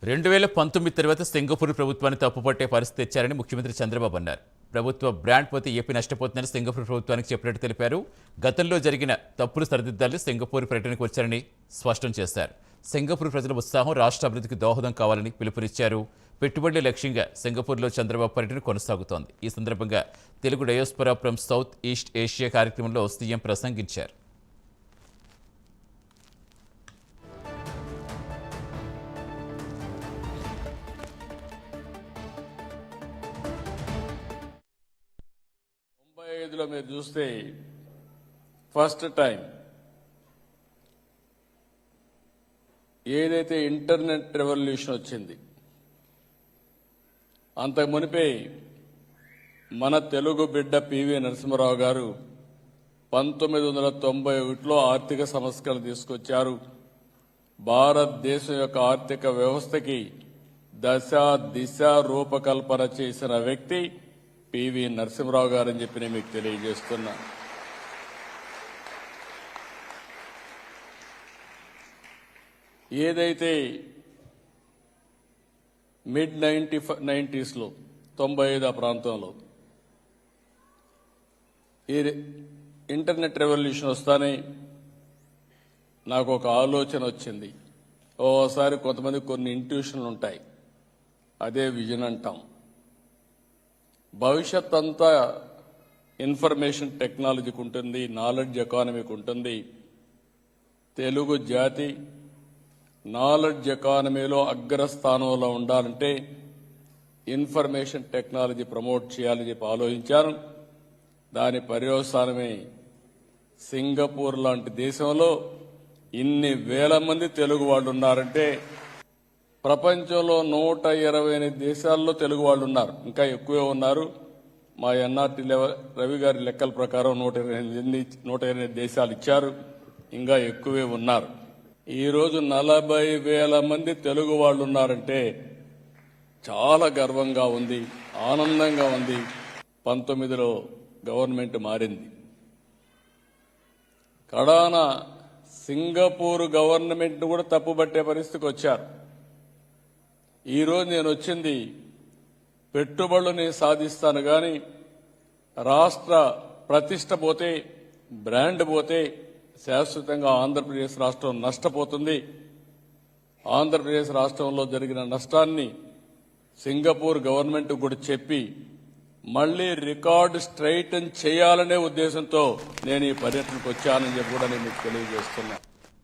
2019 తర్వాత సింగపూర్ ప్రభుత్వాన్ని తప్పుపట్టే పరిస్థితి తెచ్చారని ముఖ్యమంత్రి చంద్రబాబు అన్నారు. ప్రభుత్వ బ్రాండ్ పోతే ఏపీ నష్టపోతుందని సింగపూర్ ప్రభుత్వానికి చెప్పినట్టు తెలిపారు. గతంలో జరిగిన తప్పులు సరిదిద్దాలని సింగపూర్ పర్యటనకు వచ్చారని స్పష్టం చేశారు. సింగపూర్ ప్రజల ఉత్సాహం రాష్ట్ర అభివృద్ధికి దోహదం కావాలని పిలుపునిచ్చారు. పెట్టుబడుల లక్ష్యంగా సింగపూర్లో చంద్రబాబు పర్యటన కొనసాగుతోంది. ఈ సందర్భంగా Telugu diaspora from south east Asia కార్యక్రమంలో సీఎం ప్రసంగించారు. లో మీరు చూస్తే ఫస్ట్ టైం ఏదైతే ఇంటర్నెట్ రెవల్యూషన్ వచ్చింది, అంతకు మునిపే మన తెలుగు బిడ్డ పివి నరసింహారావు గారు 1991లో ఆర్థిక సంస్కరణ తీసుకొచ్చారు. భారతదేశం యొక్క ఆర్థిక వ్యవస్థకి దశ దిశ రూపకల్పన చేసిన వ్యక్తి పివి నరసింహారావు గారు అని చెప్పి నేను మీకు తెలియజేస్తున్నా. ఏదైతే మిడ్ 90s లో 95 ప్రాంతంలో ఈ ఇంటర్నెట్ రెవల్యూషన్ వస్తానే నాకు ఒక ఆలోచన వచ్చింది. ఓసారి కొంతమంది కొన్ని ఇంట్యూషన్లు ఉంటాయి, అదే విజన్ అంటాం. భవిష్యత్ అంతా ఇన్ఫర్మేషన్ టెక్నాలజీకి ఉంటుంది, నాలెడ్జ్ ఎకానమీకి ఉంటుంది. తెలుగు జాతి నాలెడ్జ్ ఎకానమీలో అగ్రస్థానంలో ఉండాలంటే ఇన్ఫర్మేషన్ టెక్నాలజీ ప్రమోట్ చేయాలని చెప్పి ఆలోచించాను. దాని పర్యవసానమే సింగపూర్ లాంటి దేశంలో ఇన్ని వేల మంది తెలుగు వాళ్ళు ఉన్నారంటే, ప్రపంచంలో 128 దేశాల్లో తెలుగు వాళ్ళు ఉన్నారు, ఇంకా ఎక్కువే ఉన్నారు. మా ఎన్ఆర్టీ రవి గారి లెక్కల ప్రకారం 128 దేశాలు ఇచ్చారు, ఇంకా ఎక్కువే ఉన్నారు. ఈరోజు 40,000 మంది తెలుగు వాళ్ళు ఉన్నారంటే చాలా గర్వంగా ఉంది, ఆనందంగా ఉంది. 19లో గవర్నమెంట్ మారింది. కడాన సింగపూర్ గవర్నమెంట్ కూడా తప్పుబట్టే పరిస్థితికి వచ్చారు. ఈరోజు నేను వచ్చింది పెట్టుబడులని సాధిస్తాను కానీ రాష్ట్ర ప్రతిష్ట పోతే, బ్రాండ్ పోతే శాశ్వతంగా ఆంధ్రప్రదేశ్ రాష్ట్రం నష్టపోతుంది. ఆంధ్రప్రదేశ్ రాష్ట్రంలో జరిగిన నష్టాన్ని సింగపూర్ గవర్నమెంట్ కూడా చెప్పి మళ్లీ రికార్డు స్ట్రైటన్ చేయాలనే ఉద్దేశంతో నేను ఈ పర్యటనకు వచ్చానని చెప్పి కూడా నేను మీకు తెలియజేస్తున్నా.